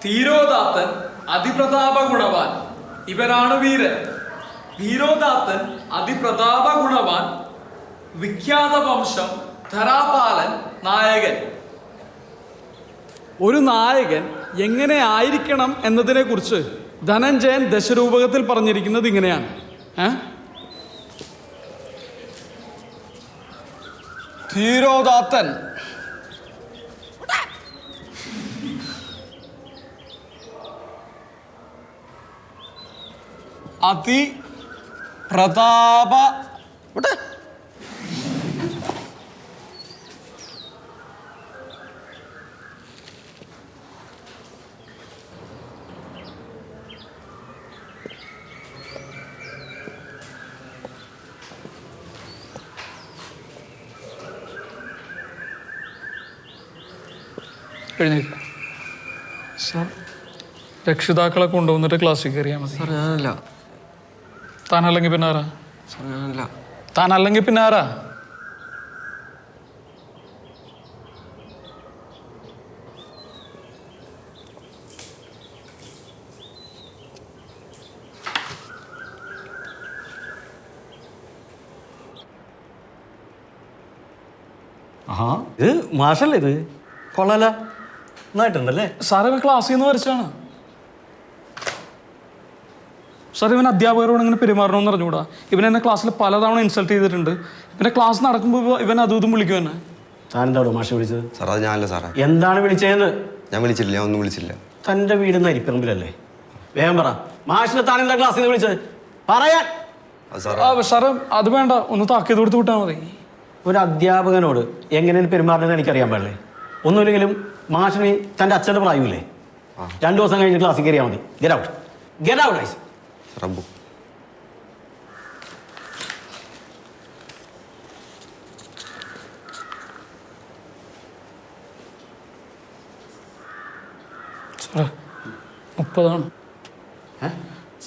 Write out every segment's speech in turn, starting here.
ധീരോദാത്തൻ അതിപ്രതാപ ഗുണവാൻ, ഇവനാണ് വീരൻ. ധീരോദാത്തൻ അതിപ്രതാപ ഗുണവാൻ, വിഖ്യാത വംശം ധരാപാലൻ നായകൻ. ഒരു നായകൻ എങ്ങനെ ആയിരിക്കണം എന്നതിനെ കുറിച്ച് ധനഞ്ജയൻ ദശരൂപകത്തിൽ പറഞ്ഞിരിക്കുന്നത് ഇങ്ങനെയാണ്. ധീരോദാത്തൻ അതിപ്രതാപ സാർ, രക്ഷിതാക്കളെ കൊണ്ടുവന്നിട്ട് ക്ലാസ്സിൽ കയറിയാൽ മതി. സാർ ഞാനല്ല. താനല്ലെങ്കിൽ പിന്നെ ആരാ? സാർ ഞാനല്ല. താനല്ലെങ്കിൽ പിന്നെ ആരാ? ഇത് മാഷല്ലേ? ഇത് കൊള്ളാല, നന്നായിട്ടുണ്ടല്ലേ സാർ? ഇവൻ ക്ലാസ്സിൽ നിന്ന് വരച്ചാണ് സാർ. ഇവൻ അധ്യാപകരോട് ഇങ്ങനെ പെരുമാറണമെന്ന് അറിഞ്ഞുകൂടാ. ഇവൻ എന്നെ ക്ലാസ്സിൽ പലതവണ ഇൻസൾട്ട് ചെയ്തിട്ടുണ്ട്. ഇവൻ്റെ ക്ലാസ് നടക്കുമ്പോൾ ഇവൻ അതും ഇതും വിളിക്കും എന്നെ. താൻ എന്താണോ മാഷെ വിളിച്ചത്? സാർ അത് ഞാനല്ല സാറേ. എന്താണ് വിളിച്ചതെന്ന്? ഞാൻ വിളിച്ചില്ല, ഞാൻ ഒന്നും വിളിച്ചില്ല. തൻ്റെ വീട് നരിപ്പറമ്പിലല്ലേ? വേഗം പറ, മാഷിനെ താൻ എന്താ ക്ലാസ്സിൽ നിന്ന് വിളിച്ചത്? പറയാൻ. സാറ് അത് വേണ്ട, ഒന്ന് താക്കീത് കൊടുത്ത് വിട്ടാൽ മതി. ഒരു അധ്യാപകനോട് എങ്ങനെയാണ് പെരുമാറുന്നതെന്ന് എനിക്കറിയാൻ പാടില്ലേ? ഒന്നുമില്ലെങ്കിലും മാഷിന് തൻ്റെ അച്ഛൻ്റെ പ്രായമില്ലേ? 2 ദിവസം കഴിഞ്ഞ് ക്ലാസ്സിൽ കയറിയാൽ മതി. ഗെറ്റ് ഔട്ട്, ഗെറ്റ് ഔട്ട് ഐസ്. റബ്ബു സാറേ 30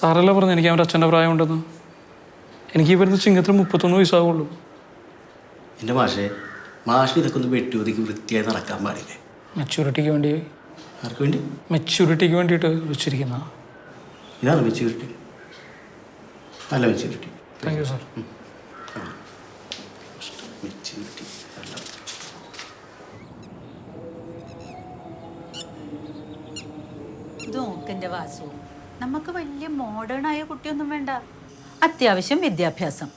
സാറല്ലേ പറഞ്ഞു എനിക്ക് അവൻ്റെ അച്ഛൻ്റെ പ്രായം ഉണ്ടെന്ന്. എനിക്ക് ഈ വരുന്ന ചിങ്ങത്തിൽ 31 വയസ്സാവുള്ളൂ. എൻ്റെ മാഷിന് ഇതൊക്കെ ഒന്ന് വെട്ടുവതിക്ക് വൃത്തിയായി നടക്കാൻ പാടില്ലേ? മെച്യൂരിറ്റിക്ക് വേണ്ടി. ആർക്ക് വേണ്ടി? മെച്യൂരിറ്റിക്ക് വേണ്ടിയിട്ട് വെച്ചിരിക്കുന്ന. ഇതാണ് മെച്യൂരിറ്റി, നല്ല maturity. Thank you sir. Maturity ഇത് നോക്കെൻ്റെ വാസു, നമുക്ക് വലിയ മോഡേൺ ആയ കുട്ടിയൊന്നും വേണ്ട. അത്യാവശ്യം വിദ്യാഭ്യാസം,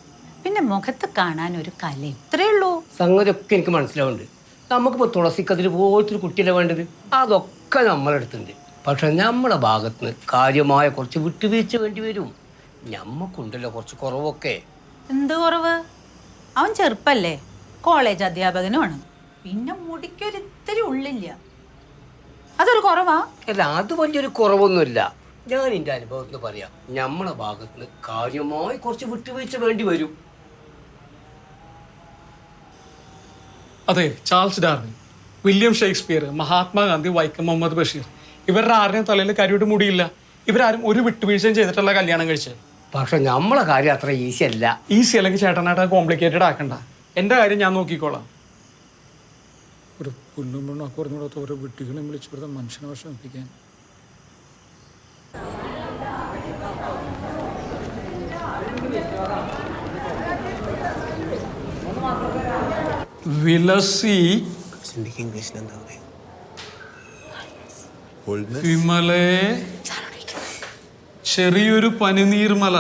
പിന്നെ മുഖത്ത് കാണാൻ ഒരു കലയും, ഇത്രയേ ഉള്ളൂ. സംഗതി ഒക്കെ എനിക്ക് മനസ്സിലാവുന്നുണ്ട്. നമുക്കിപ്പോൾ തുളസിക്കതിൽ പോലത്തെ ഒരു കുട്ടിയല്ലേ വേണ്ടത്? അതൊക്കെ നമ്മളെടുത്തുണ്ട്. പക്ഷെ നമ്മുടെ ഭാഗത്ത് നിന്ന് കാര്യമായ കുറച്ച് വിട്ടുവീഴ്ച വേണ്ടി വരും. ഞമ്മക്കുണ്ടല്ലോ കുറച്ച് കുറവൊക്കെ. എന്ത് കുറവ്? അവൻ ചെറുപ്പല്ലേ, കോളേജ് അധ്യാപകനുമാണ്. പിന്നെ മുടിക്കൊരിത്തിരി ഉള്ളില്ല, അതൊരു കുറവാ? അല്ല, അത് വലിയൊരു കുറവൊന്നുമില്ല. ഞാൻ എൻ്റെ അനുഭവത്തിൽ പറയാം, നമ്മളെ ഭാഗത്ത് നിന്ന് കാര്യമായി കുറച്ച് വിട്ടുവീഴ്ച വേണ്ടി വരും. അതെ, Charles Darwin, William Shakespeare, Mahatma Gandhi, Vaikom Muhammad Basheer, ഇവരുടെ ആരുടെയും തലയിൽ കരിയോട്ട് മുടിയില്ല. ഇവരാരും ഒരു വിട്ടുവീഴ്ചയും ചെയ്തിട്ടുള്ള കല്യാണം കഴിച്ചത്. പക്ഷെ നമ്മളെ കാര്യം അത്ര ഈസി അല്ല. ഈസി അല്ലെങ്കിൽ ചേട്ടനായിട്ട് കോംപ്ലിക്കേറ്റഡ് ആക്കണ്ട. എൻ്റെ കാര്യം ഞാൻ നോക്കിക്കോളാം. ഒരു പുല്ലും പെണ്ണും ഒക്കെ പറഞ്ഞുകൂടാത്ത ഓരോ വിട്ടികളെയും വിളിച്ചു കൊടുത്ത മനുഷ്യനെ വിഷമിപ്പിക്കാൻ. വിലസി വിമലേ ചെറിയൊരു പനിനീർമല,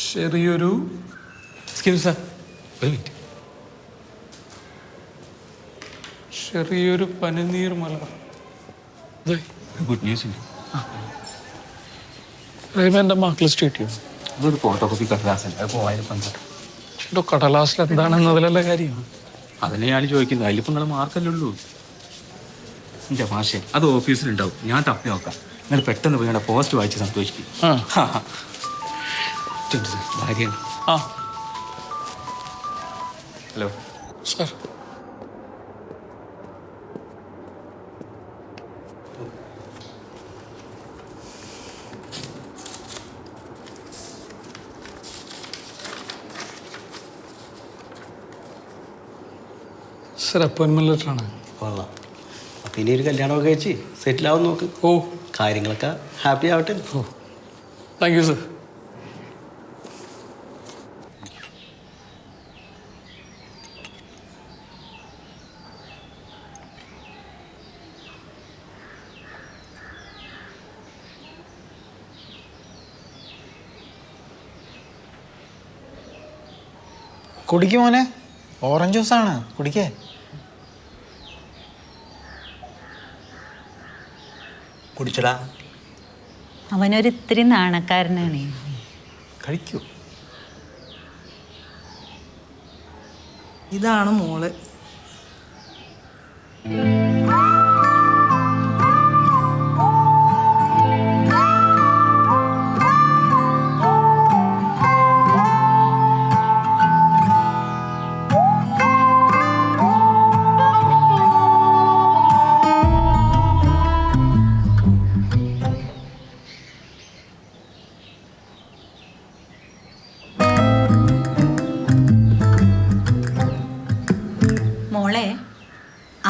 ചെറിയൊരു ചെറിയൊരു പനിനീർമല. ഗുഡ് ന്യൂസ് ഉണ്ട്. എൻ്റെ മക്കൾ സ്റ്റേറ്റ് ചെയ്യും. അതൊരു ഫോട്ടോ കോപ്പി കടലാസല്ല, അത് പോയാലും എന്തോ കടലാസിൽ എന്താണെന്നതിലല്ല കാര്യം. അതിനെ ഞാൻ ചോദിക്കുന്നത്. അതിലിപ്പോൾ നിങ്ങൾ മാർക്കല്ലേ ഉള്ളൂ. എൻ്റെ മാഷെ അത് ഓഫീസിലുണ്ടാവും, ഞാൻ തപ്പി നോക്കാം. നിങ്ങൾ പെട്ടെന്ന് പോയി പോസ്റ്റ് വായിച്ച് സന്തോഷിക്കും. ഭാര്യയാണ്. ആ ഹലോ സാർ. സാർ അപ്പോയിൻമെൻറ്റ് ലെറ്ററാണ്. കൊള്ളാം. അപ്പം ഇനി ഒരു കല്യാണമൊക്കെ കഴിച്ച് സെറ്റിലാവും നോക്ക്. ഓ കാര്യങ്ങളൊക്കെ ഹാപ്പി ആവട്ടെ. Thank you sir. കുടിക്ക് മോനെ, ഓറഞ്ച് ജ്യൂസാണ്, കുടിക്കേ. കുടിച്ചടാ. അവനൊരിത്തിരി നാണക്കാരനാണ്. കഴിക്കൂ. ഇതാണ് മോള്. മോളെ,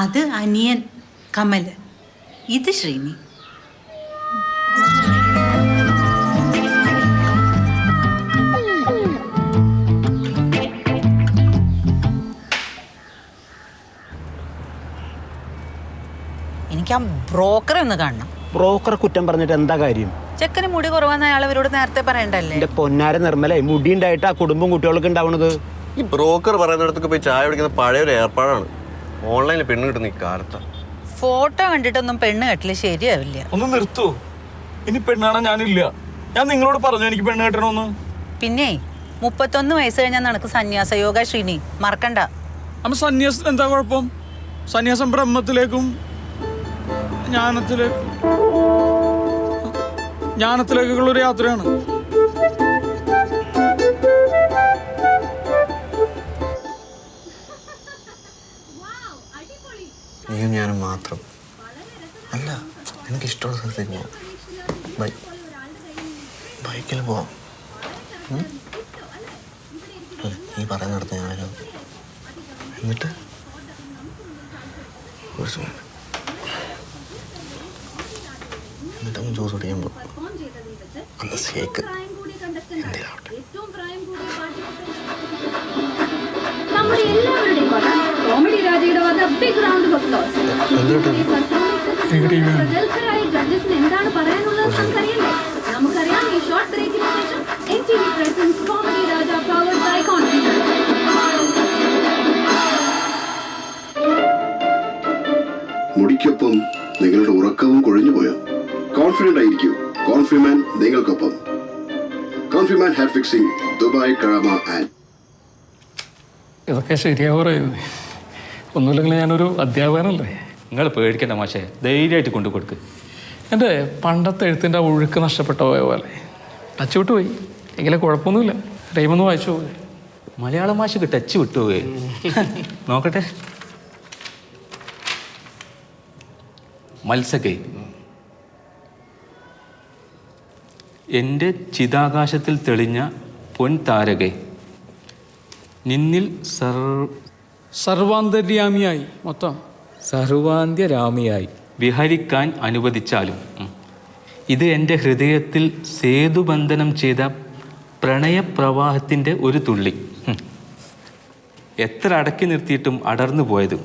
അത് അനിയൻ കമൽ, ഇത് ശ്രീനി. എനിക്ക് ആ ബ്രോക്കറെ ഒന്ന് കാണണം. ബ്രോക്കറെ കുറ്റം പറഞ്ഞിട്ട് എന്താ കാര്യം? ചെക്കന് മുടി കുറവാന്ന് അയാൾ അവരോട് നേരത്തെ പറയണ്ടല്ലേ? എന്റെ പൊന്നാര നിർമ്മലേ, മുടി ഉണ്ടായിട്ട് ആ കുടുംബം കുട്ടികൾക്ക് ഉണ്ടാവണത്. ഈ ബ്രോക്കർ പറയുന്നിടത്തൊക്കെ പോയി ചായ കുടിക്കുന്ന പഴയൊരു ഏർപ്പാടാണ്. ഓൺലൈനിൽ പെണ്ണ് കിട്ടുന്ന ഈ കാലത്ത് ഫോട്ടോ കണ്ടിട്ടൊന്നും പെണ്ണ് കെട്ടില്ല, ശരിയാവില്ല. ഒന്ന് നിർത്തൂ. ഇനി പെണ്ണാണോ? ഞാനില്ല. ഞാൻ നിങ്ങളോട് പറഞ്ഞു എനിക്ക് പെണ്ണ് കെട്ടണമെന്ന്. പിന്നെ 31 വയസ്സ് കഴിഞ്ഞാൽ നടക്ക് സന്യാസ യോഗ ശ്രീനി, മറക്കണ്ട. അമ്മ സന്യാസത്തിന് എന്താ കുഴപ്പം? സന്യാസം ബ്രഹ്മത്തിലേക്കും ജ്ഞാനത്തിലേക്കുള്ള ഒരു യാത്രയാണ്. നീയും ഞാനും മാത്രം അല്ല, എനിക്ക് ഇഷ്ടമുള്ള സ്ഥലത്തേക്ക് പോവാം. ബൈക്കിൽ പോവാം. നീ പറയുന്നിടത്ത് ഞാനോ എന്നിട്ട് കുറച്ച് എന്നിട്ട് ജ്യൂസ് കുടിക്കുമ്പോൾ അന്ന് ഷേക്ക് എന്തിനാവട്ടെ. നമ്മുടെ എല്ലാവരുടെയും വക കോമഡി രാജയുടെ വക ബിഗ് റൗണ്ട് ഓഫ് അപ്ലോസ്. പ്രഗത്ഭരായ ജഡ്ജസിന് എന്താണ് പറയാനുള്ളത് നമുക്കറിയണ്ടേ? നമുക്കറിയാം ഈ ഷോർട്ട് ബ്രേക്കിന് ശേഷം NTV presents comedy Raja powered by confidence. മുടിക്കൊപ്പം നിങ്ങളുടെ ഉറക്കവും കൊഴിഞ്ഞുപോയോ? കോൺഫിഡന്റ് ആയിരിക്കൂ. കോൺഫിമാൻ നിങ്ങൾക്കൊപ്പം. Confiman hair fixing, Dubai, Karama and. ഇതൊക്കെ ശരിയാ പറയുന്നത്. ഒന്നുമില്ലെങ്കിൽ ഞാനൊരു അധ്യാപകനല്ലേ. നിങ്ങൾ പേടിക്കണ്ട മാഷേ, ധൈര്യമായിട്ട് കൊണ്ടു കൊടുക്ക്. എൻ്റെ പണ്ടത്തെ എഴുത്തിൻ്റെ ഒഴുക്ക് നഷ്ടപ്പെട്ട പോയ പോലെ ടച്ച് വിട്ടു പോയി. എങ്കിലും കുഴപ്പമൊന്നുമില്ല, ടൈമൊന്നും വായിച്ചു പോയി. മലയാള ഭാഷക്ക് ടച്ച് വിട്ടുപോയി. നോക്കട്ടെ. മത്സകെ, എൻ്റെ ചിതാകാശത്തിൽ തെളിഞ്ഞ പൊൻതാരകെ, നിന്നിൽ സർവാന്തര്യാമിയായി മൊത്തം സർവാന്ത്യരാമിയായി വിഹരിക്കാൻ അനുവദിച്ചാലും ഇത് എൻ്റെ ഹൃദയത്തിൽ സേതുബന്ധനം ചെയ്ത പ്രണയപ്രവാഹത്തിൻ്റെ ഒരു തുള്ളി. എത്ര അടക്കി നിർത്തിയിട്ടും അടർന്നു പോയതും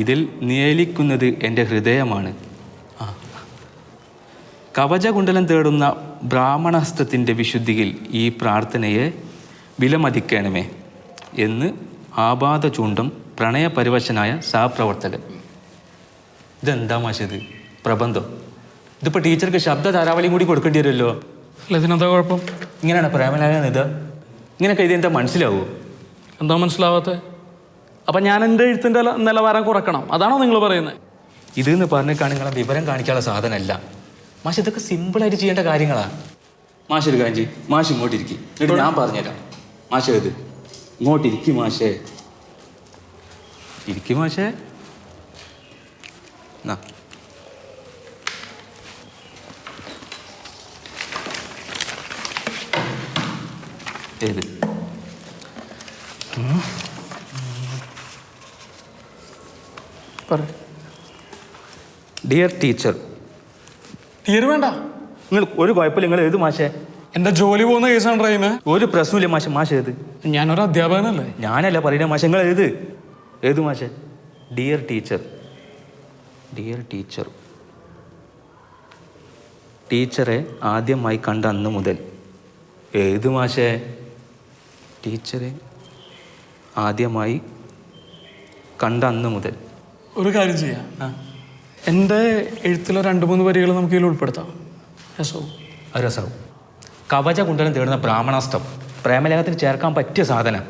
ഇതിൽ നിയലിക്കുന്നത് എൻ്റെ ഹൃദയമാണ്. കവചകുണ്ടലം തേടുന്ന ബ്രാഹ്മണഹസ്തത്തിൻ്റെ വിശുദ്ധിയിൽ ഈ പ്രാർത്ഥനയെ വിലമതിക്കണമേ എന്ന് ആപാത ചൂണ്ടം പ്രണയപരിവശനായ സഹപ്രവർത്തകൻ. ഇതെന്താ മാഷത്? പ്രബന്ധം? ഇതിപ്പോൾ ടീച്ചർക്ക് ശബ്ദ ധാരാവലിയും കൂടി കൊടുക്കേണ്ടി വരുമല്ലോ. അല്ല, ഇതിനെന്താ കുഴപ്പം? ഇങ്ങനെയാണ് പ്രേമലായ ഇത്? ഇങ്ങനെയൊക്കെ ഇത് എന്താ മനസ്സിലാവൂ? എന്താ മനസ്സിലാവാത്ത? അപ്പം ഞാൻ എൻ്റെ എഴുത്തിൻ്റെ നിലവാരം കുറക്കണം, അതാണോ നിങ്ങൾ പറയുന്നത്? ഇതെന്ന് പറഞ്ഞിട്ടാണ് നിങ്ങളെ വിവരം കാണിക്കാനുള്ള സാധനമല്ല മാഷ്. ഇതൊക്കെ സിമ്പിളായിട്ട് ചെയ്യേണ്ട കാര്യങ്ങളാണ്. മാഷ് ഒരു കാഞ്ചി, മാഷ് ഇങ്ങോട്ടിരിക്കും, എന്നിട്ട് ഞാൻ പറഞ്ഞുതരാം. മാഷേ ഇത് ഇങ്ങോട്ടിരിക്കും. മാഷേ ഇരിക്കും. മാഷേ എന്നാ ഏത്? പറ. ഡിയർ ടീച്ചർ, ഡിയർ വേണ്ട. നിങ്ങൾ ഒരു കുഴപ്പമില്ല, നിങ്ങൾ എഴുതു മാഷേ. എന്റെ ജോലി പോകുന്ന കേസാണ് റഹീമേ. ഒരു പ്രശ്നമില്ല മാഷെ. മാഷ് എഴുത്. ഞാനൊരു അധ്യാപകനല്ലേ. ഞാനല്ല പറയുന്ന മാഷെ, നിങ്ങൾ എഴുത്. എഴുതു മാഷെ. Dear teacher. Dear teacher. ടീച്ചറെ ആദ്യമായി കണ്ട അന്ന് മുതൽ. എഴുതു മാഷെ. ടീച്ചറെ ആദ്യമായി കണ്ട അന്ന് മുതൽ. ഒരു കാര്യം ചെയ്യാം, എൻ്റെ എഴുത്തിലെ 2-3 വരികൾ നമുക്ക് ഇതിൽ ഉൾപ്പെടുത്താം. രസവും രസവും. കവച കുണ്ടലം തേടുന്ന ബ്രാഹ്മണാസ്ത്രം പ്രേമലേഖത്തിന് ചേർക്കാൻ പറ്റിയ സാധനം.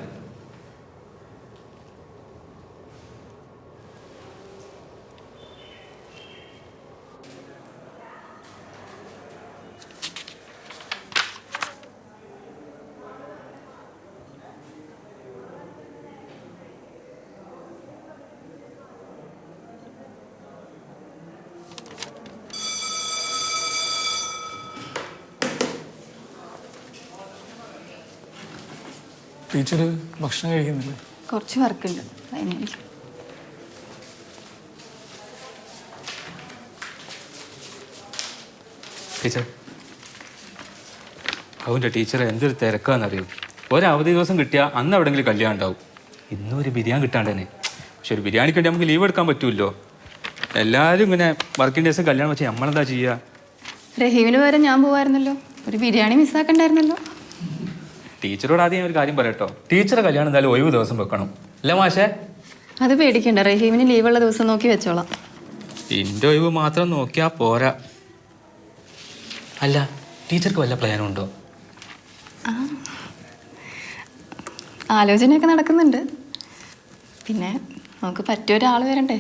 ടീച്ചർ ഭക്ഷണം കഴിക്കുന്നില്ലേ? കുറച്ച് വർക്കുണ്ട് അതിന്. ടീച്ചർ, അവൻ്റെ ടീച്ചർ എന്തൊരു തിരക്കാന്നറിയും. ഒരവധി ദിവസം കിട്ടിയാൽ അന്ന് എവിടെയെങ്കിലും കല്യാണം ഉണ്ടാവും. ഇന്നും ഒരു ബിരിയാണി കിട്ടാണ്ട് തന്നെ. പക്ഷെ ഒരു ബിരിയാണിക്ക് വേണ്ടി നമുക്ക് ലീവ് എടുക്കാൻ പറ്റുമല്ലോ. എല്ലാവരും ഇങ്ങനെ വർക്കിംഗ് ഡേയ്സ് കല്യാണം വെച്ചാൽ നമ്മളെന്താ ചെയ്യുക? റഹീമിന് പകരം ഞാൻ പോവായിരുന്നല്ലോ. ഒരു ബിരിയാണി മിസ്സാക്കണ്ടായിരുന്നല്ലോ. ടീച്ചറോട് ആദ്യം ഒരു കാര്യം പറയട്ടോ. ടീച്ചറെ കല്യാണം എന്തായാലും ഒഴിവ് ദിവസം വെക്കണം, അല്ലേ മാഷേ? അത് പേടിക്കണ്ട, റഹീമിന് ലീവുള്ള ദിവസം നോക്കി വെച്ചോളാം. എൻ്റെ ഒഴിവ് മാത്രം നോക്കിയാൽ പോരാ. അല്ല, ടീച്ചർക്ക് വല്ല പ്ലാനും ഉണ്ടോ? ആലോചനയൊക്കെ നടക്കുന്നുണ്ട്. പിന്നെ നമുക്ക് പറ്റിയ ഒരാൾ വരണ്ടേ.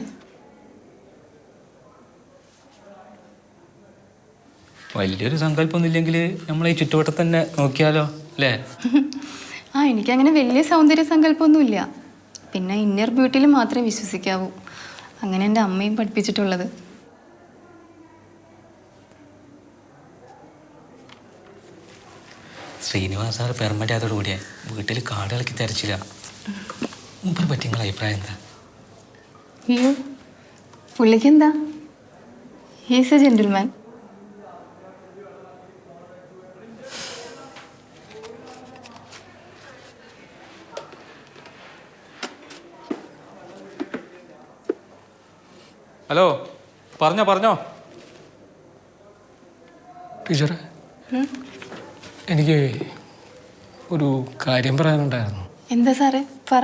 വലിയൊരു സങ്കല്പമൊന്നും ഇല്ലെങ്കിൽ നമ്മളെ ഈ ചുറ്റുവട്ടത്ത് തന്നെ നോക്കിയാലോ, അല്ലേ? എനിക്കങ്ങനെ വലിയ സൗന്ദര്യ സങ്കല്പമൊന്നുമില്ല. പിന്നെ ഇന്നർ ബ്യൂട്ടിയിൽ മാത്രമേ വിശ്വസിക്കാവൂ. അങ്ങനെ എൻ്റെ അമ്മയും പഠിപ്പിച്ചിട്ടുള്ളത്. ശ്രീനിവാസ് സാർ പെർമനൻ്റ് ആയതോടുകൂടിയേ വീട്ടിൽ കാടുകളൊക്കെ തെരച്ചില്ല. മൂപ്പരെ പറ്റി നിങ്ങളുടെ അഭിപ്രായം എന്താ? അയ്യോ, പുള്ളിക്ക് എന്താ? He's A gentleman. ഹലോ, പറഞ്ഞോ. ടീച്ചറെ, എനിക്ക് ഒരു കാര്യം പറയാനുണ്ടായിരുന്നു. എന്താ സാറേ, പറ.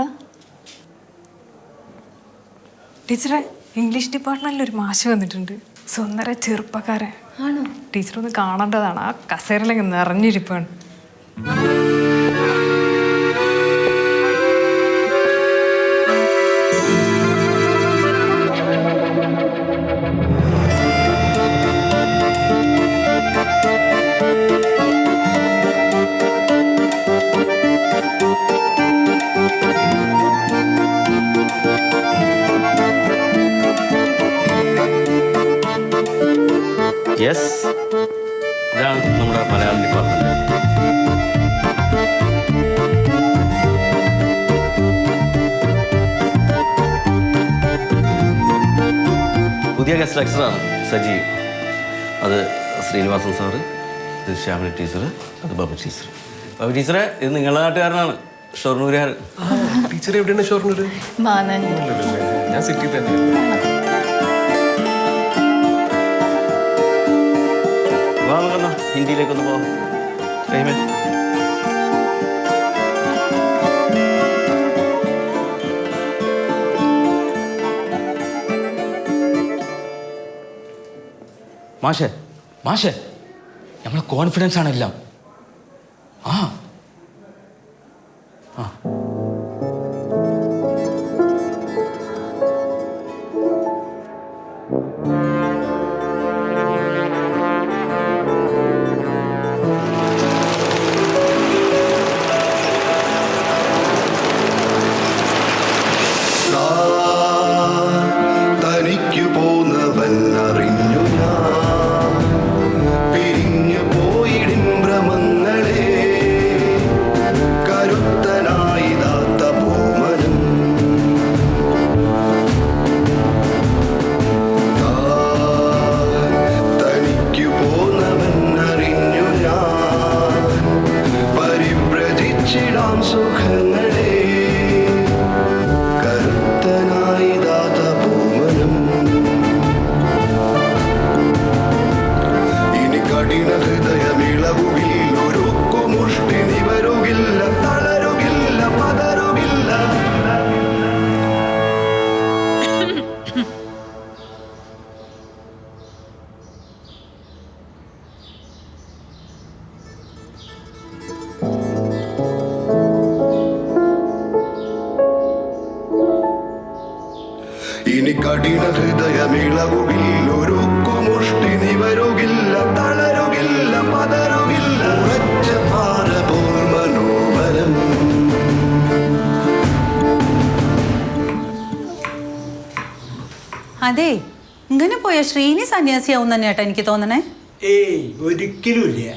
ടീച്ചറെ, ഇംഗ്ലീഷ് ഡിപ്പാർട്ട്മെന്റിൽ ഒരു മാഷ് വന്നിട്ടുണ്ട്. സുന്ദര ചെറുപ്പക്കാരൻ. ആണോ? ടീച്ചർ ഒന്ന് കാണേണ്ടതാണ്. ആ കസേരയിലൊക്കെ നിറഞ്ഞിരിപ്പാണ്. യെസ്, ഇതാണ് നമ്മുടെ മലയാളം ഡിപ്പാർട്ട്മെന്റ്. പുതിയ ഗസ്റ്റ് ലെക്ചറാണ് സജീവ്. അത് ശ്രീനിവാസൻ സാറ്, ഇത് ശ്യാമിനി ടീച്ചർ, അത് ബാബു ടീച്ചർ. ബാബു ടീച്ചറെ, ഇത് നിങ്ങളുടെ നാട്ടുകാരനാണ്, ഷൊർണൂരുകാരൻ. ടീച്ചർ എവിടെയാണ് ഷൊർണൂർ? ഞാൻ സിറ്റി തന്നെ. ഹിന്ദിയിലേക്കൊന്ന് പോകാം. റഹീമേ, മാഷേ നമ്മളെ കോൺഫിഡൻസ് ആണ് എല്ലാം. ആ തനിക്കു പോന്നവൻ അറിഞ്ഞു ഞാൻ, പിരിഞ്ഞു പോയിടിൻ ഭ്രമങ്ങളെ കഠിന ഹൃദയമിളകുകില്ല ഒരുക്കുമുഷ്ടി നിവരുകില്ല തളരുകില്ല പതരുകില്ല ഉറച്ച പാറ പോൽ മനോബലം. അതെ, ഇങ്ങനെ പോയ ശ്രീനി സന്യാസിയാവും തന്നെ ഏട്ടാ എനിക്ക് തോന്നണേ. ഏയ് ഒരിക്കലും ഇല്ല.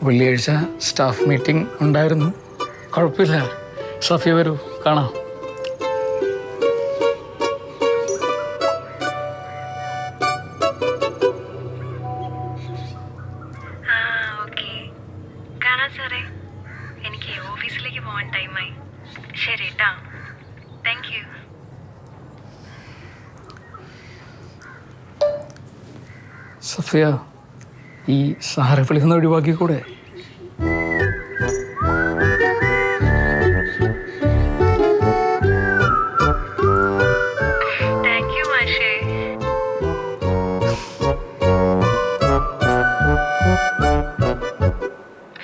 വെള്ളിയാഴ്ച സ്റ്റാഫ് മീറ്റിംഗ് ഉണ്ടായിരുന്നു. കുഴപ്പമില്ല, സഫിയ വരൂ, കാണാം. എനിക്ക് ഓഫീസിലേക്ക് പോകാൻ ടൈമായി. ശരി ട്ടാ, താങ്ക് യു. സഫിയ, ഈ സാറെ വിളിക്കുന്ന ഒഴിവാക്കിക്കൂടെ? താങ്ക് യു മാഷേ.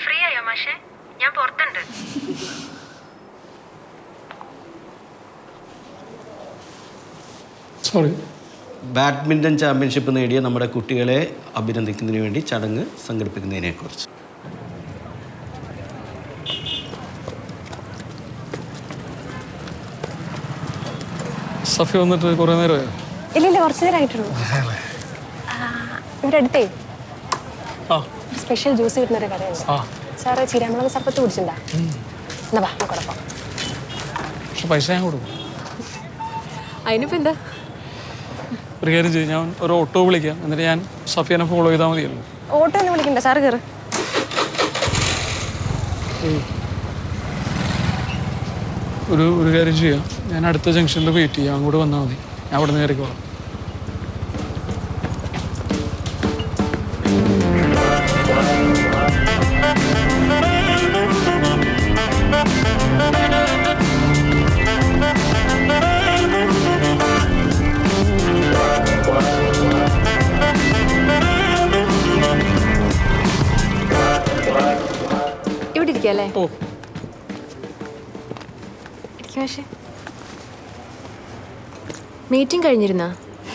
ഫ്രീ ആയോ മാഷേ? ഞാൻ പുറത്തുണ്ട്. സോറി. ബാഡ്മിൻ്റൺ ചാമ്പ്യൻഷിപ്പ് നേടിയ നമ്മുടെ കുട്ടികളെ അഭിനന്ദിക്കുന്നതിന് വേണ്ടി ചടങ്ങ് സംഘടിപ്പിക്കുന്നതിനെക്കുറിച്ച്. സഫിയ വന്നിട്ട് കുറേ നേരമായോ? ഇല്ല, കുറച്ച് നേരമായിട്ടുള്ളൂ. ഇവിടെ അടുത്തേ സ്പെഷ്യൽ ജ്യൂസ് കിട്ടുന്നൊരു കടയുണ്ട്. സാറ് ചീരാമുളക് സർപ്പത്ത് കുടിച്ചിട്ടുണ്ടാ? എന്നാ വാ, കുഴപ്പം. പക്ഷെ പൈസ ഞാൻ കൊടുക്കും. അതിനിപ്പോൾ എന്താ? ഒരു കാര്യം ചെയ്യും, ഞാൻ ഒരു ഓട്ടോ വിളിക്കാം, എന്നിട്ട് ഞാൻ സഫിയനെ ഫോളോ ചെയ്താൽ മതിയല്ലോ. ഓട്ടോ ഒന്നും വിളിക്കണ്ട, സാറ് കയറ്. ഒരു കാര്യം ചെയ്യാം, ഞാൻ അടുത്ത ജംഗ്ഷനിൽ വെയിറ്റ് ചെയ്യാം, അങ്ങോട്ട് വന്നാൽ മതി, ഞാൻ അവിടെ നിന്ന് കയറിക്കോളാം. ഇവിടെ ഇരിക്കല്ലേ? ഓ, മീറ്റിംഗ് കഴിഞ്ഞിരുന്നാ?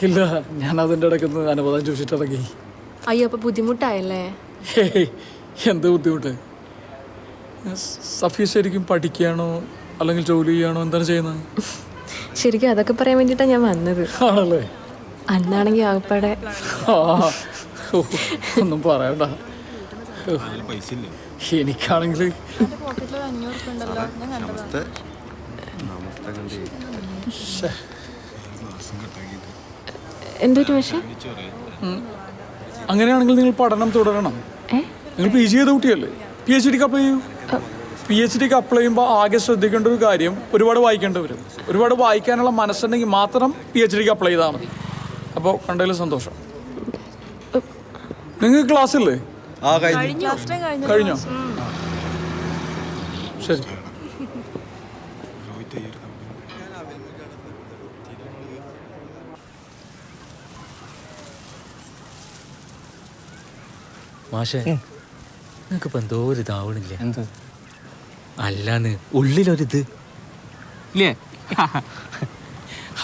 ഇല്ല, ഞാൻ അതിൻ്റെ ഇടയ്ക്കൊന്ന് അനുവാദം ചോദിച്ചിട്ടിറങ്ങി. അയ്യോ, അപ്പോൾ ബുദ്ധിമുട്ടായല്ലേ? എന്ത് ബുദ്ധിമുട്ട്? സഫിയ ശരിക്കും പഠിക്കുകയാണോ അല്ലെങ്കിൽ ജോലി ചെയ്യുകയാണോ, എന്താണ് ചെയ്യുന്നത്? ശരിക്കും അതൊക്കെ പറയാൻ വേണ്ടിയിട്ടാണ് ഞാൻ വന്നത്. ആണല്ലേ? അന്നാണെങ്കിൽ ആകപ്പാടെ ഒന്നും പറയണ്ട. എനിക്കാണെങ്കിൽ എന്തൊരു പക്ഷേ. അങ്ങനെയാണെങ്കിൽ നിങ്ങൾ പഠനം തുടരണം. നിങ്ങൾ PG ചെയ്ത കുട്ടിയല്ലേ, PhDക്ക് അപ്ലൈ ചെയ്യൂ. PhDക്ക് അപ്ലൈ ചെയ്യുമ്പോൾ ആകെ ശ്രദ്ധിക്കേണ്ട ഒരു കാര്യം, ഒരുപാട് വായിക്കേണ്ടി വരും. ഒരുപാട് വായിക്കാനുള്ള മനസ്സുണ്ടെങ്കിൽ മാത്രം PhDക്ക് അപ്ലൈ ചെയ്താൽ മതി. അപ്പോൾ കണ്ടതിൽ സന്തോഷം. നിങ്ങൾക്ക് ക്ലാസ് ഇല്ലേ? കഴിഞ്ഞോ? ശരി. മാഷേ നിങ്ങൾക്കിപ്പോൾ എന്തോ ഒരു ഇതാവണില്ല. എന്ത് അല്ലാന്ന് ഉള്ളിലൊരിത് ഇല്ലേ?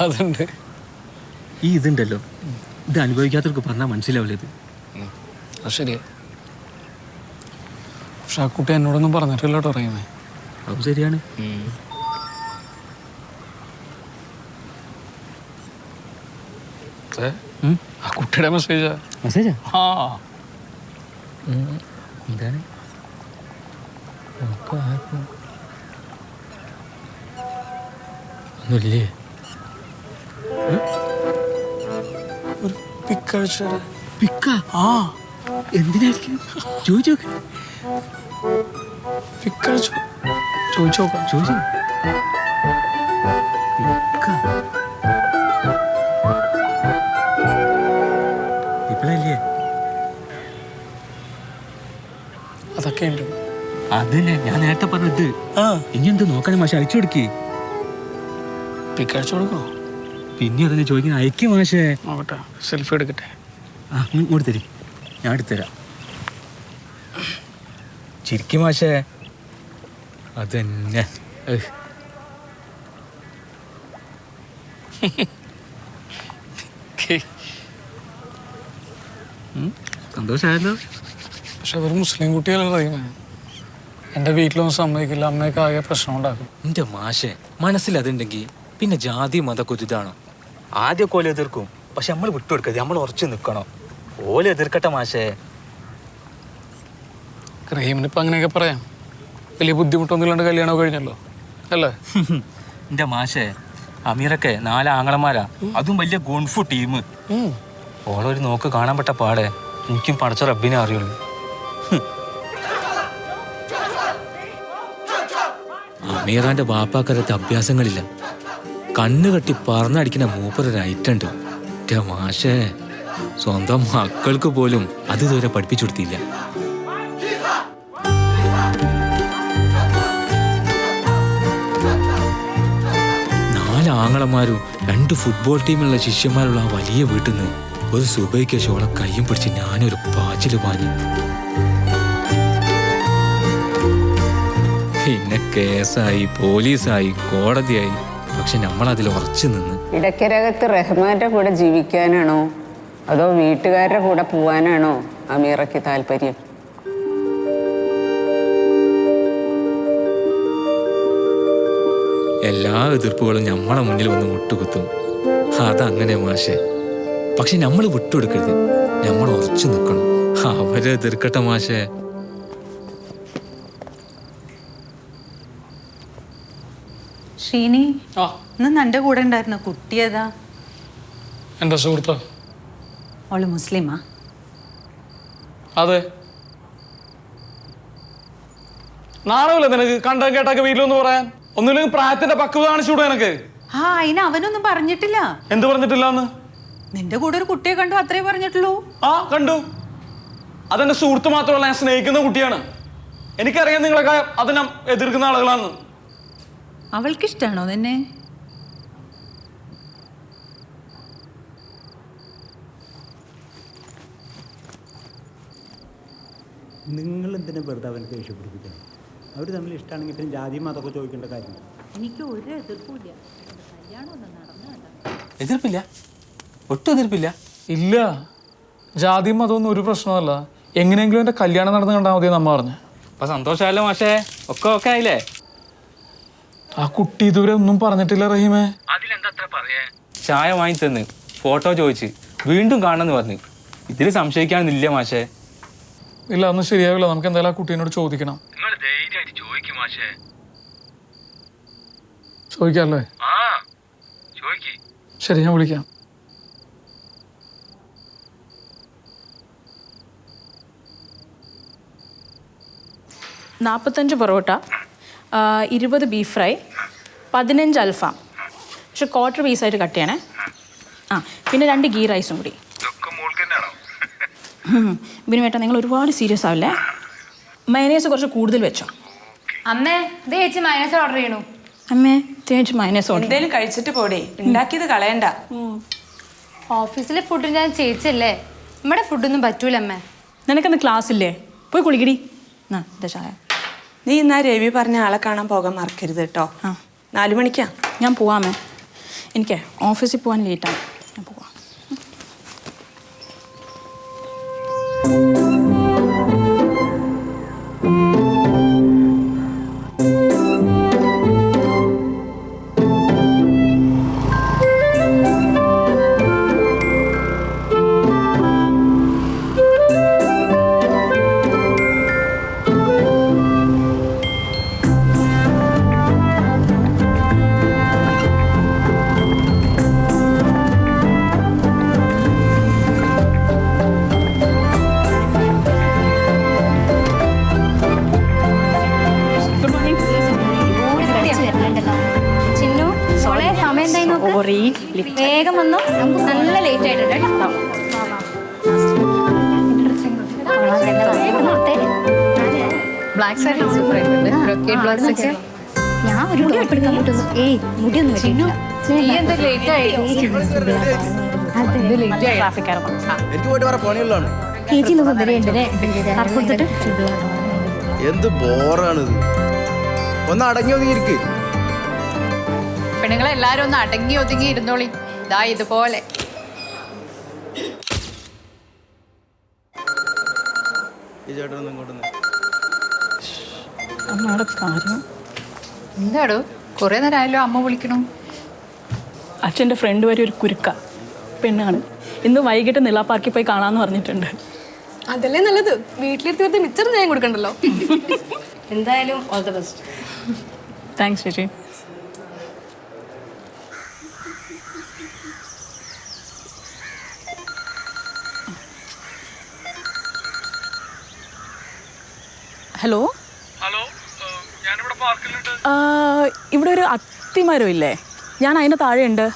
അതുണ്ട്. ഈ ഇതുണ്ടല്ലോ, ഇത് അനുഭവിക്കാത്തവർക്ക് പറഞ്ഞാൽ മനസ്സിലാവില്ല. ഇത് അത് ശരിയാ. പക്ഷെ ആ കുട്ടി എന്നോടൊന്നും പറഞ്ഞിട്ടില്ല കേട്ടോ റഹീമേ. അതും ശരിയാണ്. ആ കുട്ടിയുടെ മെസ്സേജാ. മെസ്സേജാ? ആ എന്താണ്? ഒന്നുമില്ലേ? ഒരു പിക്കഴിച്ച പിക്ക? ആ എന്തിനായിരിക്കും? ചോദിച്ചു പിക്കഴിച്ചു ചോദിച്ചു നോക്കാം. ചോദിച്ചു ഇപ്പഴല്ലേ? അതൊക്കെ ഉണ്ട്. അതന്നെ ഞാൻ നേരത്തെ പറഞ്ഞത്. ഇനി എന്ത് നോക്കണേ മാഷെ, അയച്ചു കൊടുക്കേ. പിക്കഴിച്ചു കൊടുക്കോ? പിന്നെ അതന്നെ ചോദിക്കുന്ന അയക്കും മാഷേ. നോക്കട്ടെ, സെൽഫി എടുക്കട്ടെ. ആ ഇങ്ങോട്ട് തരി, ഞാൻ എടുത്തുതരാം. ചിരിക്കും മാഷേ. അതന്നെ. സന്തോഷമായല്ലോ. പക്ഷെ ഒരു മുസ്ലിം കുട്ടികളെ റഹീമേ, എൻ്റെ വീട്ടിലൊന്നും സമ്മതിക്കില്ല. അമ്മയൊക്കെ ആകെ പ്രശ്നം ഉണ്ടാക്കും. എൻ്റെ മാഷെ മനസ്സിലതുണ്ടെങ്കിൽ പിന്നെ ജാതി മതമൊക്കെ ഒരു ഇതാണോ? ആദ്യമൊക്കെ ഓല എതിർക്കും, പക്ഷെ നമ്മൾ വിട്ടുകൊടുക്കരുത്. നമ്മൾ ഉറച്ചു നിൽക്കണം. ഓല എതിർക്കട്ടെ മാഷേ. റഹീമിന് ഇപ്പം അങ്ങനെയൊക്കെ പറയാം. വലിയ ബുദ്ധിമുട്ടൊന്നും ഇല്ലാണ്ട് കല്യാണം കഴിഞ്ഞല്ലോ അല്ലേ? എൻ്റെ മാഷേ, അമീറൊക്കെ 4 ആങ്ങളമാരാ, അതും വലിയ ഗുൺഫു ടീം. ഓളൊരു നോക്ക് കാണാൻ പെട്ട പാടെ എനിക്കും പഠിച്ച റബ്ബിനെ അറിയുള്ളൂ. അമീറാന്റെ ബാപ്പാക്കരത്തെ അഭ്യാസങ്ങളില്ല. കണ്ണ് കെട്ടി പറന്നടിക്കുന്ന മൂപ്പരൊരു ഐറ്റുണ്ട്. എൻ്റെ മാഷേ, സ്വന്തം മക്കൾക്ക് പോലും അത് ഇതുവരെ പഠിപ്പിച്ചു കൊടുത്തില്ല. ആങ്ങളമാരും 2 ഫുട്ബോൾ ടീമിലുള്ള ശിഷ്യന്മാരുള്ള ആ വലിയ വീട്ടിൽ നിന്ന് ഒരു സുബൈക്ക് ശോളെ കയ്യും പിടിച്ച് ഞാനൊരു പാച്ചില് പാഞ്ഞു. പിന്നെ കേസായി, പോലീസായി, കോടതിയായി. പക്ഷെ നമ്മളതിൽ ഉറച്ചു നിന്ന്. ഇടയ്ക്കരകത്ത് റഹ്മാന്റെ കൂടെ ജീവിക്കാനാണോ അതോ വീട്ടുകാരുടെ കൂടെ പോവാനാണോ അമീറയ്ക്ക് താല്പര്യം? എല്ലാ എതിർപ്പുകളും നമ്മളെ മുന്നിൽ വന്ന് മുട്ടുകുത്തും. അതങ്ങനെ മാഷെ. പക്ഷെ നമ്മൾ വിട്ടുകൊടുക്കരുത്. നമ്മൾ ഉറച്ചു നിൽക്കണം. അവരെ എതിർക്കട്ടെ മാഷെ. ശ്രീനി, ഇന്ന് നിന്റെ കൂടെ ഉണ്ടായിരുന്ന കുട്ടിയേതാ? എൻ്റെ സുഹൃത്ത്. ഓള് മുസ്ലിമാ? അതെ. നാണമില്ല നിനക്ക് കണ്ട കേട്ടൊക്കെ വീട്ടിലൊന്ന് പറയാൻ? ഒന്നുമില്ലെങ്കിൽ പ്രായത്തിന്റെ പക്വത കാണിച്ചുകൂടെ എനക്ക്? ആ, അതിന് അവനൊന്നും പറഞ്ഞിട്ടില്ല. എന്ത് പറഞ്ഞിട്ടില്ലാന്ന്? നിന്റെ കൂടെ ഒരു കുട്ടിയെ കണ്ടു, അത്രേ പറഞ്ഞിട്ടുള്ളൂ. ആ കണ്ടു. അതെന്റെ സുഹൃത്ത് മാത്രമല്ല, ഞാൻ സ്നേഹിക്കുന്ന കുട്ടിയാണ്. എനിക്കറിയാം നിങ്ങളൊക്കെ അതിനെ എതിർക്കുന്ന ആളുകളാണ്. അവൾക്കിഷ്ടാണോ നിന്നെ? നിങ്ങൾ എന്തിനാ വെറുതെ അവനെ ദേഷ്യപ്പെടുപ്പിക്കുന്നത്? അവർ തമ്മിൽ ഇഷ്ടമാണെങ്കിൽ പിന്നെ ജാതി മതമൊക്കെ ചോദിക്കേണ്ട കാര്യമില്ല. എനിക്ക് ഒരു എതിർപ്പില്ല. എതിർപ്പില്ല? ഒട്ടും എതിർപ്പില്ല. ഇല്ല, ജാതി മതമൊന്നും ഒരു പ്രശ്നമല്ല. എങ്ങനെയെങ്കിലും എൻ്റെ കല്യാണം നടന്ന് കണ്ടാൽ മതി നമ്മ പറഞ്ഞു. അപ്പൊ സന്തോഷമല്ലോ മാഷേ. ഒക്കെ ആയില്ലേ? ആ കുട്ടി ഇതുവരെ ഒന്നും പറഞ്ഞിട്ടില്ല റഹീമേ. അതിലെന്താ പറയാ? ചായ വാങ്ങി തന്ന്, ഫോട്ടോ ചോദിച്ച്, വീണ്ടും കാണണമെന്ന് പറഞ്ഞു. ഇതിൽ സംശയിക്കാനൊന്നുമില്ല മാഷേ. ഇല്ല, ഒന്നും ശരിയാവില്ല. നമുക്ക് എന്തായാലും ആ കുട്ടീനോട് ചോദിക്കണം. ചോദിക്കാല്ലേ? ശരി, ഞാൻ വിളിക്കാം. $45 പൊറോട്ട, 20 ബീഫ് ഫ്രൈ, 15 അൽഫാം. പക്ഷെ ക്വാർട്ടർ പീസായിട്ട് കട്ട് ചെയ്യണേ. ആ, പിന്നെ 2 ഗീ റൈസും കൂടി. ബിനുവേട്ടാ, നിങ്ങൾ ഒരുപാട് സീരിയസ് ആവില്ലേ? മയനേസ് കുറച്ച് കൂടുതൽ വെച്ചോ. അമ്മേ, ഇത് ചേച്ചി മൈനസ് ഓർഡർ ചെയ്യണു. അമ്മേ, തേച്ച് മയനേസ് ഓർഡർ. എന്തേലും കഴിച്ചിട്ട് പോടേ, ഉണ്ടാക്കിയത് കളയണ്ട. ഓഫീസിലെ ഫുഡ് ഞാൻ ചേച്ചിയല്ലേ, നമ്മുടെ ഫുഡൊന്നും പറ്റൂല അമ്മേ. നിനക്കെന്ന് ക്ലാസ് ഇല്ലേ? പോയി കുളിക്കടി. എന്നാ ഇതാ ചായ. നീ ഇന്നാ രവി പറഞ്ഞ ആളെ കാണാൻ പോകാൻ മറക്കരുത് കേട്ടോ. 4 മണിക്കാ. ഞാൻ പോവാമേ. എനിക്ക് ഓഫീസിൽ പോകാൻ ലേറ്റാണ്. ഞാൻ പോവാം. വേഗം വന്നോ, നല്ല ലേറ്റ് ആയിട്ടുണ്ട്. ബ്ലാക്ക് സാരി സൂപ്പർ ആയിട്ടുണ്ട്. ബ്ലൗസ് ഒക്കെ ഞാൻ ഒരു എടുക്കാൻ പറ്റുന്നു. ഏയ് മുടിയൊന്നും വെച്ചില്ല. നീ എന്താ ലേറ്റ് ആയി? ട്രാഫിക് ആയിരുന്നു. എനിക്ക് പോയിട്ട് വേറെ പണിയുള്ളതാണ്. ചേച്ചി എന്ത് ബോറാണിത്. ഒന്ന് അടങ്ങി ഒതുങ്ങിയിരിക്ക്. പെണ്ണുങ്ങളെല്ലാരും ഒന്ന് അടങ്ങി ഒതുങ്ങി ഇരുന്നോളി. ഇതാ ഇതുപോലെ. എന്താടോ കുറെ നേരം ആയാലോ അമ്മ വിളിക്കണു. അച്ഛൻ്റെ ഫ്രണ്ട് വരെ ഒരു കുരുക്ക പെണ്ണാണ്. ഇന്ന് വൈകിട്ട് നില പാർക്കിൽ പോയി കാണാമെന്ന് പറഞ്ഞിട്ടുണ്ട്. അതല്ലേ നല്ലത്. വീട്ടിലിരുത്തി വെറുതെ മിച്ചർ ഞാൻ കൊടുക്കണ്ടല്ലോ. എന്തായാലും ഓൾ ദ ബെസ്റ്റ്. താങ്ക്സ് ചേച്ചി. ഹലോ. ഇവിടെ ഒരു അത്തിമരം ഇല്ലേ? ഞാൻ അതിന് താഴെയുണ്ട്.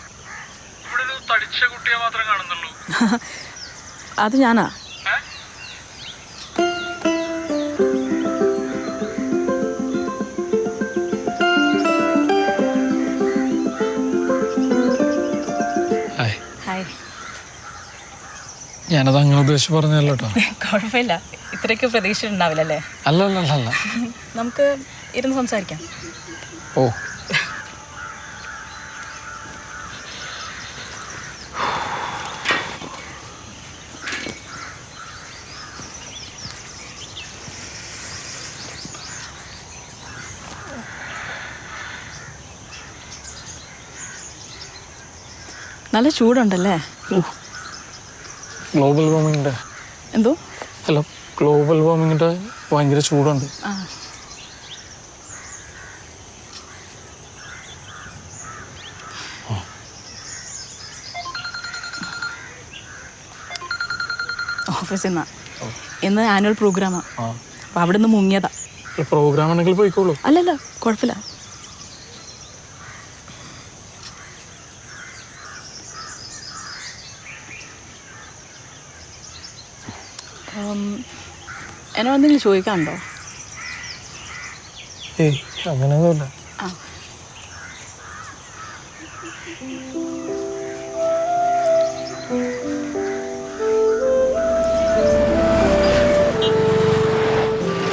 അത് ഞാനാ. ഞാനത് അങ്ങനെ ഉദ്ദേശിച്ച് പറഞ്ഞല്ലോ കേട്ടോ. കുഴപ്പമില്ല. ഇത്രയ്ക്ക് പ്രതീക്ഷ ഉണ്ടാവില്ലല്ലേ? അല്ല അല്ല അല്ല, നമുക്ക് ഇരുന്ന് സംസാരിക്കാം. ഓ നല്ല ചൂടുണ്ടല്ലേ? ഗ്ലോബൽ വാർമിങ്ങിൻ്റെ എന്തോ? അല്ല, ഗ്ലോബൽ വാർമിങ്ങിൻ്റെ ഭയങ്കര ചൂടുണ്ട്. ഓഫീസിൽ നിന്നാ. ഇന്ന് ആനുവൽ പ്രോഗ്രാമാ. അപ്പം അവിടെ നിന്ന് മുങ്ങിയതാ. പ്രോഗ്രാം ആണെങ്കിൽ പോയിക്കോളൂ. അല്ലല്ല, കുഴപ്പമില്ല. എന്നോട് എന്തെങ്കിലും ചോദിക്കാനുണ്ടോ? ഏയ് അങ്ങനെയൊന്നുമില്ല.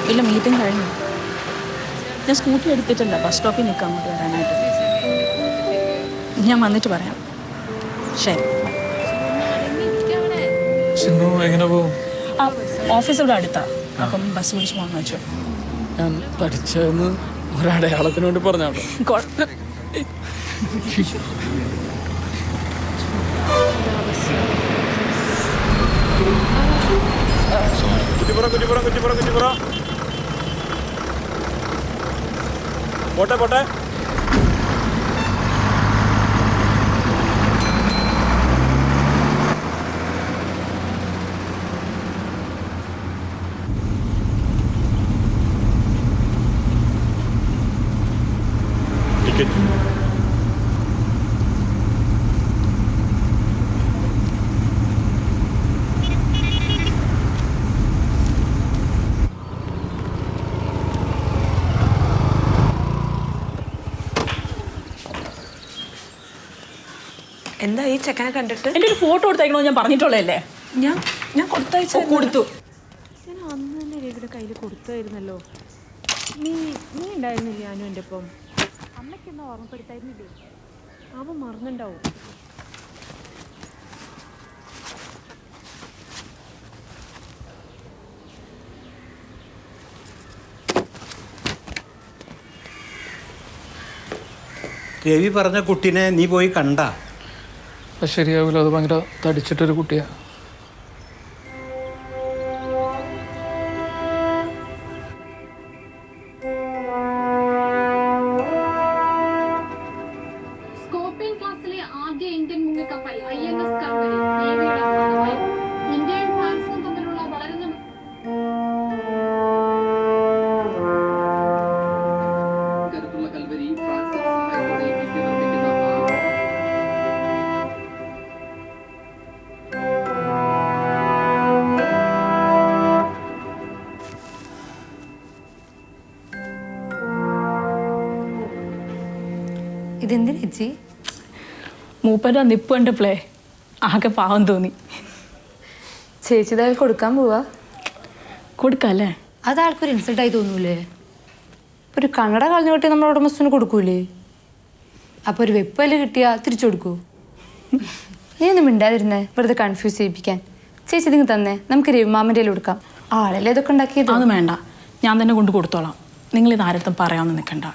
ഇല്ല, മീറ്റിംഗ് കഴിഞ്ഞു. ഞാൻ സ്കൂട്ടി എടുത്തിട്ടുണ്ട്. ബസ് സ്റ്റോപ്പിൽ നിൽക്കാം അങ്ങോട്ട് വരാനായിട്ട്. ഞാൻ വന്നിട്ട് പറയാം. ശരി. എങ്ങനെ പോകും? ഓഫീസ് ഇവിടെ അടുത്താ. അപ്പം ബസ് വിളിച്ച് പോകാമെന്ന് വെച്ചു. ഞാൻ പഠിച്ചതെന്ന് ഒരടയാളത്തിന് വേണ്ടി പറഞ്ഞാട്ടോ. പോട്ടെ പോട്ടെ. എന്താ ഈ ചെക്കനെ കണ്ടിട്ട്? എൻ്റെ ഒരു ഫോട്ടോ എടുത്തയക്കണോ ഞാൻ പറഞ്ഞിട്ടുള്ളതല്ലേ? ഞാൻ കൊടുത്തയച്ചു. കൊടുത്തു. ഞാൻ അന്ന് തന്നെ രവിയുടെ കയ്യിൽ കൊടുത്തായിരുന്നല്ലോ. നീ ഉണ്ടായിരുന്നില്ല ഞാനും എൻ്റെ ഒപ്പം. അമ്മയ്ക്കൊന്ന് ഓർമ്മപ്പെടുത്തായിരുന്നില്ലേ? അവൻ മറന്നുണ്ടാവും. രവി പറഞ്ഞ കുട്ടീനെ നീ പോയി കണ്ട? അത് ശരിയാവില്ല, അത് ഭയങ്കര തടിച്ചിട്ടൊരു കുട്ടിയാണ്. സ്കോർപിയൻ ക്ലാസ്സിലെ ആദ്യ ഇന്ത്യൻ മുങ്ങിക്കപ്പൽ INS കൽവരി നേവിയുടെ ഭാഗമായി ഇന്ത്യയും ഫ്രാൻസും തമ്മിലുള്ള വളരുന്ന കരുത്തുള്ള കൽവരി ഫ്രാൻസിന്റെ സഹായത്തോടെ ഇന്ത്യ നിർമ്മിക്കുന്ന ഇതെന്തിനാ ചേച്ചി? മൂപ്പൻ്റെ നിപ്പ് കണ്ടപ്പോളേ ആകെ പാവം തോന്നി. ചേച്ചി ഇതായി കൊടുക്കാൻ പോവാ? കൊടുക്കല്ലേ? അത് ആൾക്കൊരു ഇൻസൾട്ടായി തോന്നൂലേ? ഒരു കണ്ണട കളഞ്ഞു കിട്ടിയ നമ്മുടെ ഉടമസ്ഥന് കൊടുക്കൂലേ? അപ്പോൾ ഒരു വെപ്പല് കിട്ടിയാൽ തിരിച്ചു കൊടുക്കൂ? നീ ഒന്നും മിണ്ടാതിരുന്നേ, വെറുതെ കൺഫ്യൂസ് ചെയ്യിപ്പിക്കാൻ. ചേച്ചി ഇതിങ്ങ് തന്നെ, നമുക്ക് രവിമാമൻ്റെ കയ്യിൽ കൊടുക്കാം. ആളല്ലേ ഇതൊക്കെ ഉണ്ടാക്കിയത്. അതൊന്നും വേണ്ട, ഞാൻ തന്നെ കൊണ്ട് കൊടുത്തോളാം. നിങ്ങളിത് ആരത്തും പറയാമെന്ന് നിൽക്കണ്ട.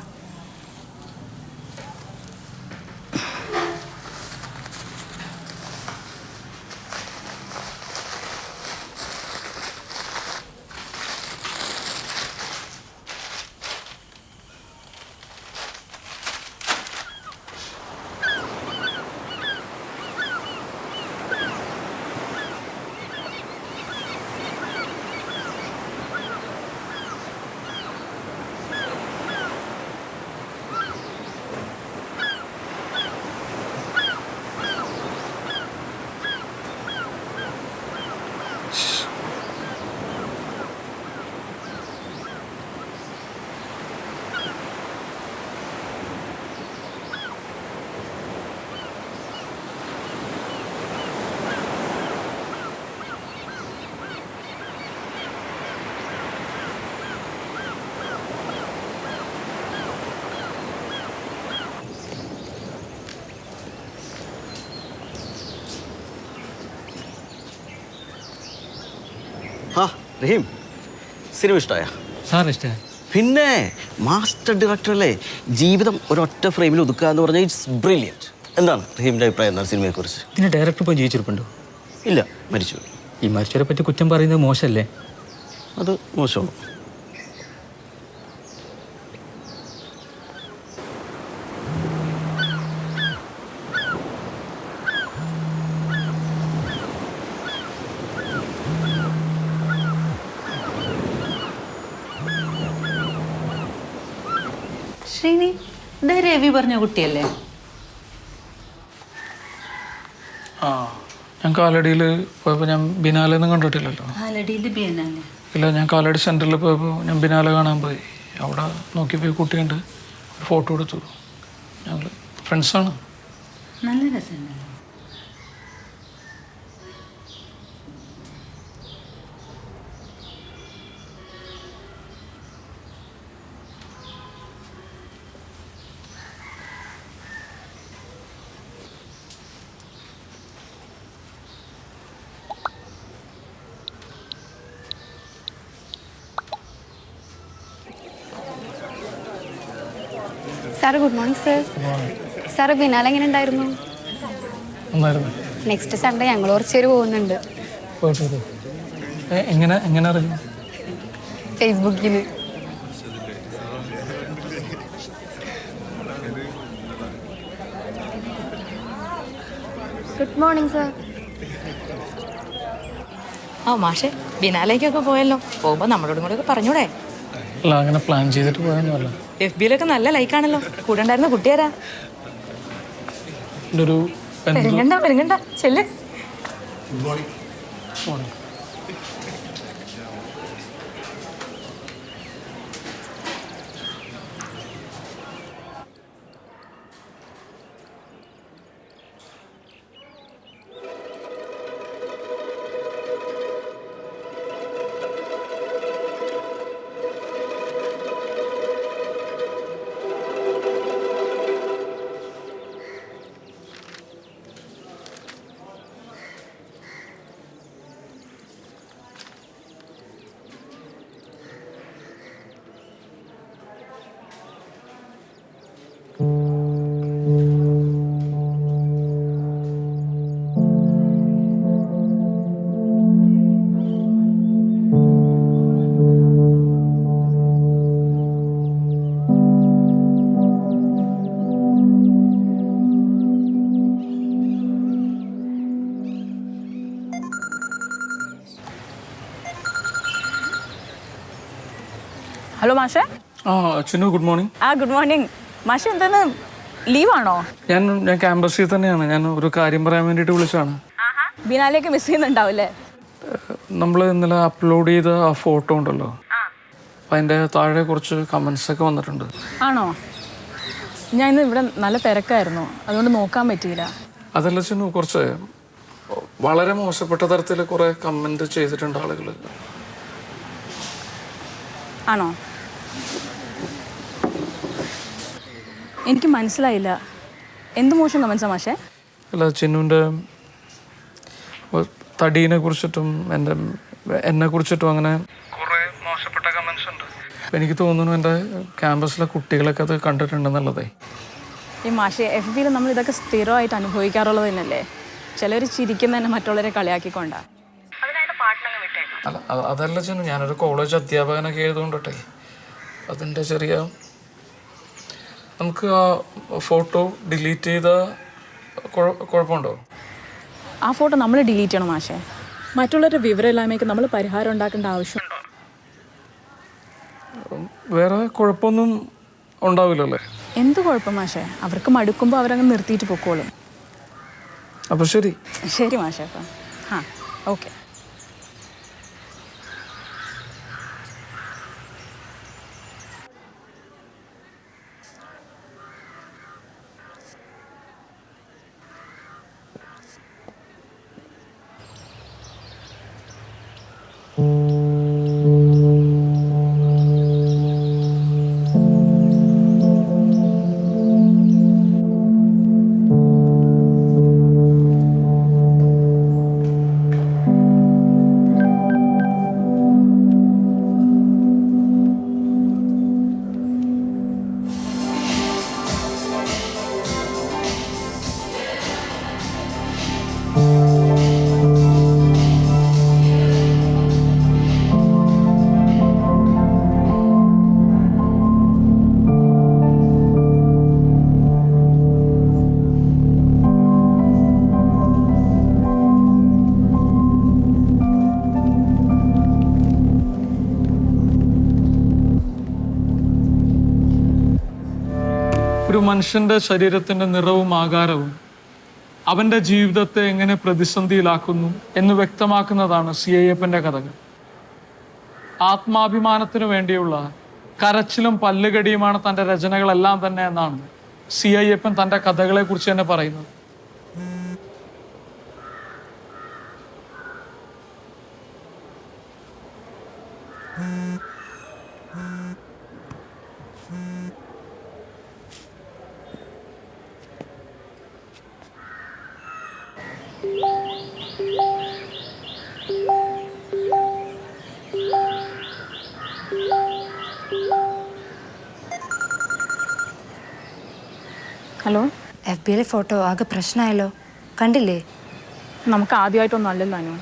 ആ റഹീം, സിനിമ ഇഷ്ടമായ? സാറിന് ഇഷ്ടമായി? പിന്നെ മാസ്റ്റർ ഡയറക്ടർ അല്ലേ, ജീവിതം ഒരൊറ്റ ഫ്രെയിമിൽ ഒതുക്കുക എന്ന് പറഞ്ഞാൽ ഇറ്റ്സ് ബ്രില്യൻറ്റ്. എന്താണ് റഹീമിൻ്റെ അഭിപ്രായം എന്താണ് സിനിമയെക്കുറിച്ച്? ഇതിന് ഡയറക്ടർ ഇപ്പോൾ ജീവിച്ചിരിപ്പുണ്ടോ? ഇല്ല, മരിച്ചു. ഈ മരിച്ചവരെ പറ്റി കുറ്റം പറയുന്നത് മോശമല്ലേ? അത് മോശമാണ്. ശ്രീനി, ഇതാ രവി പറഞ്ഞ കുട്ടിയല്ലേ? ആ, ഞാൻ കാലടിയിൽ പോയപ്പോൾ ഞാൻ ബിനാലെയൊന്നും കണ്ടിട്ടില്ലല്ലോ. കാലടിയിൽ ബിയനാലെ? ഇല്ല, ഞാൻ കാലടി സെൻറ്ററിൽ പോയപ്പോൾ ഞാൻ ബിനാലെ കാണാൻ പോയി. അവിടെ നോക്കിയപ്പോൾ കുട്ടിയുണ്ട്, ഒരു ഫോട്ടോ എടുത്തു. ഞങ്ങൾ ഫ്രണ്ട്സാണ്. നല്ല രസമുണ്ടല്ലോ. Sir good morning sir. Sir Biennale എങ്ങനെ ഉണ്ടായിരുന്നു? നെക്സ്റ്റ് സൺഡേ ഞങ്ങൾ കുറച്ച് പേര് പോകുന്നുണ്ട്. എങ്ങനെ അറിയും? ഫേസ്ബുക്കിൽ. Good morning sir. ആ മാഷെ, ബിനാലേക്കൊക്കെ പോയല്ലോ. പോകുമ്പോൾ നമ്മളോടും കൂടെ ഒക്കെ പറഞ്ഞൂടെ? അല്ല, അങ്ങനെ പ്ലാൻ ചെയ്തിട്ട് പോയൊന്നുമല്ല. FB-ലൊക്കെ നല്ല ലൈക്കാണല്ലോ. കൂടെ ഉണ്ടായിരുന്ന കുട്ടിയാരാ? പെരുങ്ങണ്ട ചെല്ല്. Good morning. ഹലോ മാഷേ. ആ Chinnu, good morning. Good morning. മാഷെ എന്താണ്, ലീവാണോ? ഞാൻ ക്യാമ്പസിൽ തന്നെയാണ്. ഞാൻ ഒരു കാര്യം പറയാൻ വേണ്ടിയിട്ട് വിളിച്ചതാണ്. ബിനാലെയൊക്കെ മിസ് ചെയ്യുന്നുണ്ടാവില്ലേ? നമ്മൾ ഇന്നലെ അപ്ലോഡ് ചെയ്ത ആ ഫോട്ടോ ഉണ്ടല്ലോ, അപ്പം അതിൻ്റെ താഴെ കുറച്ച് കമൻസ് ഒക്കെ വന്നിട്ടുണ്ട്. ആണോ? ഞാൻ ഇന്ന് ഇവിടെ നല്ല തിരക്കായിരുന്നു, അതുകൊണ്ട് നോക്കാൻ പറ്റിയില്ല. അതല്ല ചിന്നു, കുറച്ച് വളരെ മോശപ്പെട്ട തരത്തിൽ കുറേ കമൻറ്റ് ചെയ്തിട്ടുണ്ട് ആളുകൾ. ആണോ? എനിക്ക് മനസ്സിലായില്ല. എന്ത് മോശം കമൻസാ മാഷേ? അല്ല, ചിന്നുവിൻ്റെ തടീനെ കുറിച്ചിട്ടും എന്നെ കുറിച്ചിട്ടും അങ്ങനെ കുറേ മോശപ്പെട്ട കമൻസ് ഉണ്ട്. അപ്പം എനിക്ക് തോന്നുന്നു എൻ്റെ ക്യാമ്പസിലെ കുട്ടികളൊക്കെ അത് കണ്ടിട്ടുണ്ടെന്നുള്ളതേ. ഈ മാഷെ, FB-യിൽ നമ്മൾ ഇതൊക്കെ സ്ഥിരമായിട്ട് അനുഭവിക്കാറുള്ളത് തന്നെയല്ലേ? ചിലർ ചിരിക്കുന്നതന്നെ മറ്റുള്ളവരെ കളിയാക്കിക്കൊണ്ടാണ്. അല്ല, അതല്ല ചിന്നു, ഞാനൊരു കോളേജ് അധ്യാപകനൊക്കെ എഴുതുകൊണ്ടട്ടെ, അതിൻ്റെ ചെറിയ നമുക്ക് ആ ഫോട്ടോ ഡിലീറ്റ് ചെയ്ത കുഴപ്പമുണ്ടോ? ആ ഫോട്ടോ നമ്മൾ ഡിലീറ്റ് ചെയ്യണം മാഷേ. മറ്റുള്ളവരുടെ വിവരമില്ലായ്മയ്ക്ക് നമ്മൾ പരിഹാരം ഉണ്ടാക്കേണ്ട ആവശ്യമുണ്ടോ? വേറെ കുഴപ്പമൊന്നും ഉണ്ടാവില്ലല്ലേ? എന്ത് കുഴപ്പം മാഷേ? അവർക്ക് മടുക്കുമ്പോൾ അവരങ്ങ് നിർത്തിയിട്ട് പൊക്കോളും. അപ്പോൾ ശരി. ശരി മാഷേ. അപ്പം ഓക്കെ. ഒരു മനുഷ്യൻ്റെ ശരീരത്തിൻ്റെ നിറവും ആകാരവും അവൻ്റെ ജീവിതത്തെ എങ്ങനെ പ്രതിസന്ധിയിലാക്കുന്നു എന്ന് വ്യക്തമാക്കുന്നതാണ് സി അയ്യപ്പൻ്റെ കഥകൾ. ആത്മാഭിമാനത്തിനു വേണ്ടിയുള്ള കരച്ചിലും പല്ലുകടിയുമാണ് തൻ്റെ രചനകളെല്ലാം തന്നെ എന്നാണ് സി അയ്യപ്പൻ തൻ്റെ കഥകളെക്കുറിച്ച് തന്നെ പറയുന്നത്. ഹലോ. FB-യിലെ ഫോട്ടോ ആകെ പ്രശ്നമായല്ലോ, കണ്ടില്ലേ? നമുക്ക് ആദ്യമായിട്ടൊന്നും അല്ലല്ലോ അനു.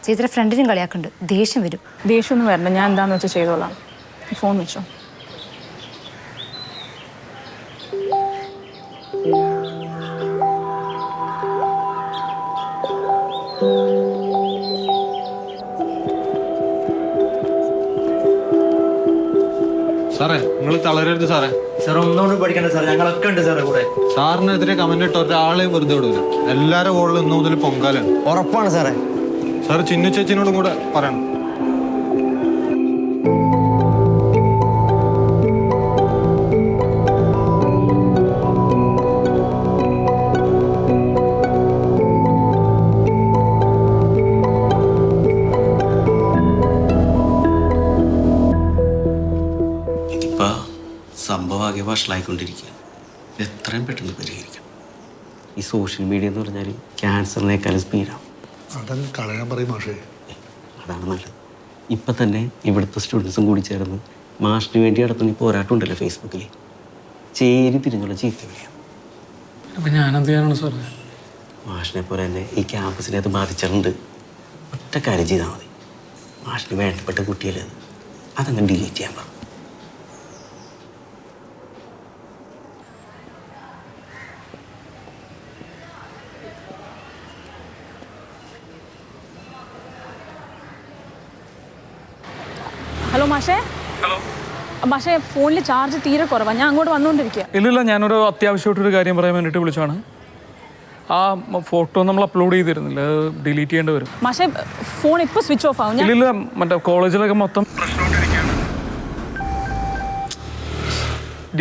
ചേച്ചിയുടെ ഫ്രണ്ടിനും കളിയാക്കുന്നുണ്ട്, ദേഷ്യം വരും. ദേഷ്യമൊന്നും വരണ്ട, ഞാൻ എന്താണെന്ന് വെച്ചാൽ ചെയ്തോളാം. ഫോൺ വെച്ചോ. സാറേ, നിങ്ങൾ തളരരുത് സാറേ. സാർ ഒന്നുകൊണ്ട് പഠിക്കണ്ട സാർ, ഞങ്ങളൊക്കെ ഉണ്ട് സാറേ കൂടെ. സാറിനെതിരെ കമന്റ് ഇട്ട ഒരാളെയും വെറുതെ വിടൂല. എല്ലാവരുടെ കോളിലും ഇന്നു മുതൽ പൊങ്കാലാണ്. ഉറപ്പാണ് സാറേ. സാർ ചിന്നു ചേച്ചിനോടും കൂടെ പറയണം. സംഭവമാകെ വഷളായിക്കൊണ്ടിരിക്കുക. എത്രയും പെട്ടെന്ന് പരിഹരിക്കണം. ഈ സോഷ്യൽ മീഡിയ എന്ന് പറഞ്ഞാൽ ക്യാൻസറിനേക്കാളും സ്പീഡാണ്. അതങ്ങ് കളയാൻ പറയും മാഷേ. അതാണ് നല്ലത്. ഇപ്പം തന്നെ ഇവിടുത്തെ സ്റ്റുഡൻസും കൂടി ചേർന്ന് മാഷിന് വേണ്ടി നടത്തുന്ന ഈ പോരാട്ടം ഉണ്ടല്ലോ ഫേസ്ബുക്കിൽ, ചേരി തിരിഞ്ഞുള്ള ചീത്ത വിളിയാണ്. അപ്പം ഞാനെന്ത് ചെയ്യാനാണ് സാറേ? മാഷിനെ പോലെ തന്നെ ഈ ക്യാമ്പസിനെ അത് ബാധിച്ചിട്ടുണ്ട്. ഒറ്റ കാര്യം ചെയ്താൽ മതി. മാഷിന് വേണ്ടപ്പെട്ട കുട്ടിയല്ലേ അത്, അതങ്ങനെ ഡിലീറ്റ് ചെയ്യാൻ പറഞ്ഞു. ഹലോ മാഷേ. മാഷേ ഫോണിൽ ചാർജ് തീരെ കുറവാണ്. ഞാൻ അങ്ങോട്ട് വന്നുകൊണ്ടിരിക്കുക. ഇല്ലില്ല, ഞാനൊരു അത്യാവശ്യമായിട്ടൊരു കാര്യം പറയാൻ വേണ്ടിയിട്ട് വിളിച്ചാണ്. ആ ഫോട്ടോ നമ്മൾ അപ്ലോഡ് ചെയ്തിരുന്നില്ല, ഡിലീറ്റ് ചെയ്യേണ്ടി വരും. മാഷേ ഫോൺ ഇപ്പോൾ സ്വിച്ച് ഓഫ് ആവും. ഇല്ലില്ല, മറ്റേ കോളേജിലൊക്കെ മൊത്തം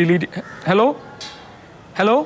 ഡിലീറ്റ്. Hello hello